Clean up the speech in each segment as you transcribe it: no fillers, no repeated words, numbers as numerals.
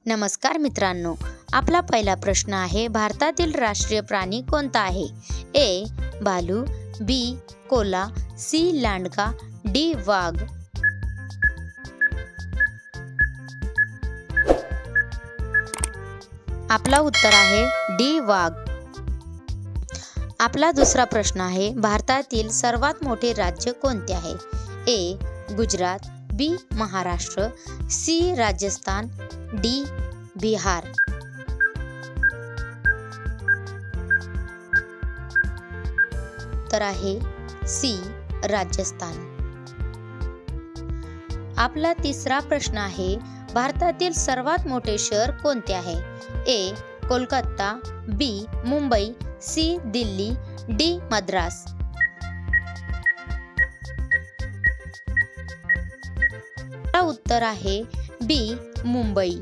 नमस्कार मित्रांनो, आपला पहिला प्रश्न आहे, भारतातील राष्ट्रीय प्राणी कोणता आहे? ए. भालू, बी. कोल्हा, सी. लांडगा, डी. वाघ. आपला उत्तर आहे डी. वाघ. आपला दुसरा प्रश्न आहे, भारतातील सर्वात मोठे राज्य कोणते आहे? ए. गुजरात, बी. महाराष्ट्र, सी. राजस्थान, डी. बिहार. तर आहे सी. राजस्थान. आपला तिसरा प्रश्न आहे, भारतातील सर्वात मोठे शहर कोणते आहे? ए. कोलकाता, बी. मुंबई, सी. दिल्ली, डी. मद्रास. उत्तर आहे बी. मुंबई.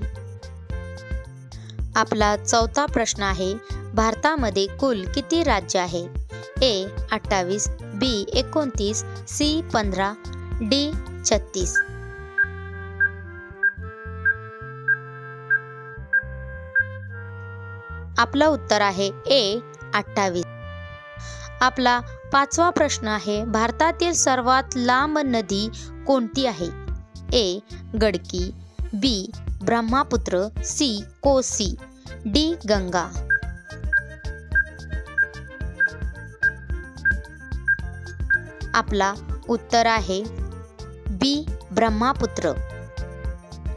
आपला चौथा प्रश्न आहे, भारतामध्ये कुल किती राज्य आहे? ए. 28, बी. 29, सी. 15, डी. 36. आपला उत्तर आहे ए. 28. आपला पाचवा प्रश्न आहे, भारतातील सर्वात लांब नदी कोणती आहे? ए. गडकी, बी. ब्रह्मपुत्र, सी. कोसी, डी. गंगा. आपला उत्तर आहे बी. ब्रह्मपुत्र.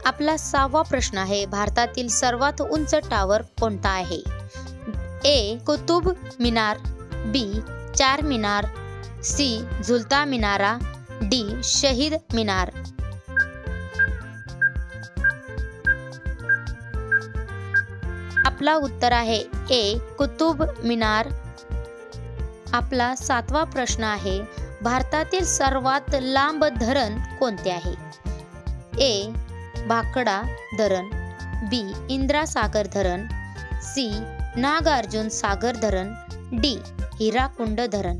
आपला सहावा प्रश्न आहे, भारतातील सर्वात उंच टावर कोणता आहे? ए. कुतुब मिनार, बी. चार मिनार, सी. झुलता मिनारा, डी. शहीद मिनार. आपला उत्तर आहे ए. कुतुब मिनार. आपला सातवा प्रश्न आहे, भारतातील सर्वात लांब धरण कोणते आहे? ए. भाखडा धरण, बी. इंदिरा सागर धरण, सी. नागार्जुन सागर धरण, डी. हिराकुंड धरण.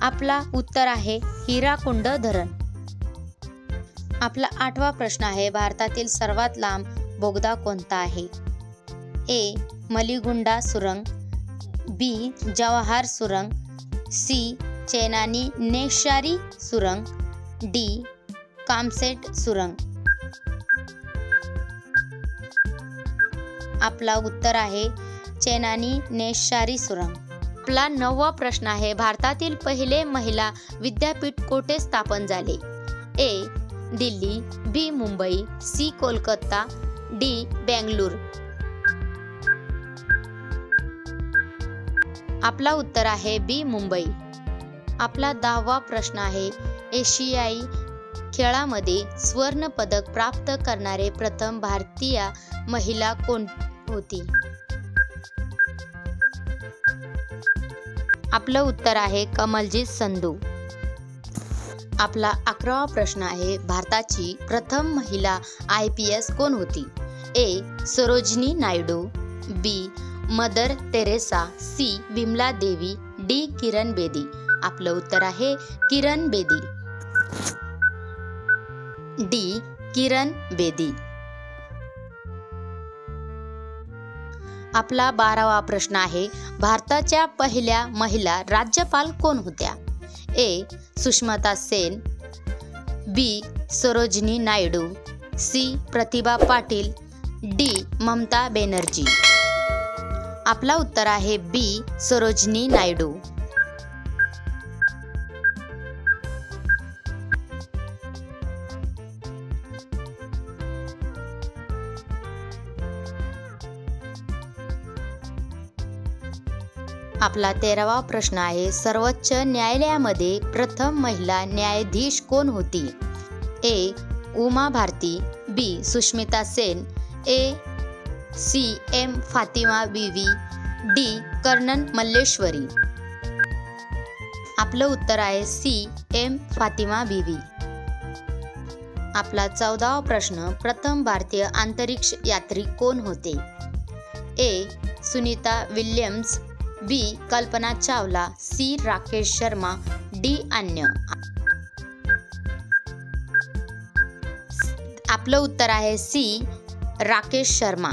आपला उत्तर आहे हिराकुंड धरण. आपला आठवा प्रश्न आहे, भारतातील सर्वात लांब बोगदा कोणता आहे? ए. मलीगुंडा सुरंग, बी. जवाहर सुरंग, सी. चेनानी नेशारी सुरंग, डी. कामसेट सुरंग. आपला उत्तर आहे चेनानी नेशारी सुरंग. आपला नववा प्रश्न आहे, भारतातील पहिले महिला विद्यापीठ कोठे स्थापन झाले? ए. दिल्ली, बी. मुंबई, सी. कोलकाता, डी. बेंगळूर. आपला उत्तर आहे बी. मुंबई. आपला 10वा प्रश्न आहे, एशियाई खेळामध्ये स्वर्ण पदक प्राप्त करणारे प्रथम भारतीय महिला कोण होती? आपलं उत्तर आहे कमलजीत संधू. आपला 11वा प्रश्न आहे, भारताची प्रथम महिला IPS कोण होती? A. Sarojini Naidu, B. Mother Teresa, C. Vimala Devi, D. Kiran Bedi. आपलं उत्तर आहे किरण बेदी. डी. किरण बेदी. आपला 12वा प्रश्न आहे, भारताच्या पहिल्या महिला राज्यपाल कोण होत्या? ए. सुष्मिता सेन, बी. सरोजिनी नायडू, सी. प्रतिभा पाटील, डी. ममता बॅनर्जी. आपला उत्तर आहे बी. सरोजिनी नायडू. आपला 13वा प्रश्न आहे, सर्वोच्च न्यायालयामध्ये प्रथम महिला न्यायाधीश कोण होती? ए. उमा भारती, बी. सुष्मिता सेन, ए. सी. एम. फातिमा बीवी, डी. कर्नन मल्लेश्वरी. आपलं उत्तर आहे सी. एम. फातिमा बीवी. आपला 14वा प्रश्न, प्रथम भारतीय अंतरिक्ष यात्री कोण होते? ए. सुनीता विल्यम्स, बी. कल्पना चावला, सी. राकेश शर्मा, डी. अन्य. आपलं उत्तर आहे सी, राकेश शर्मा.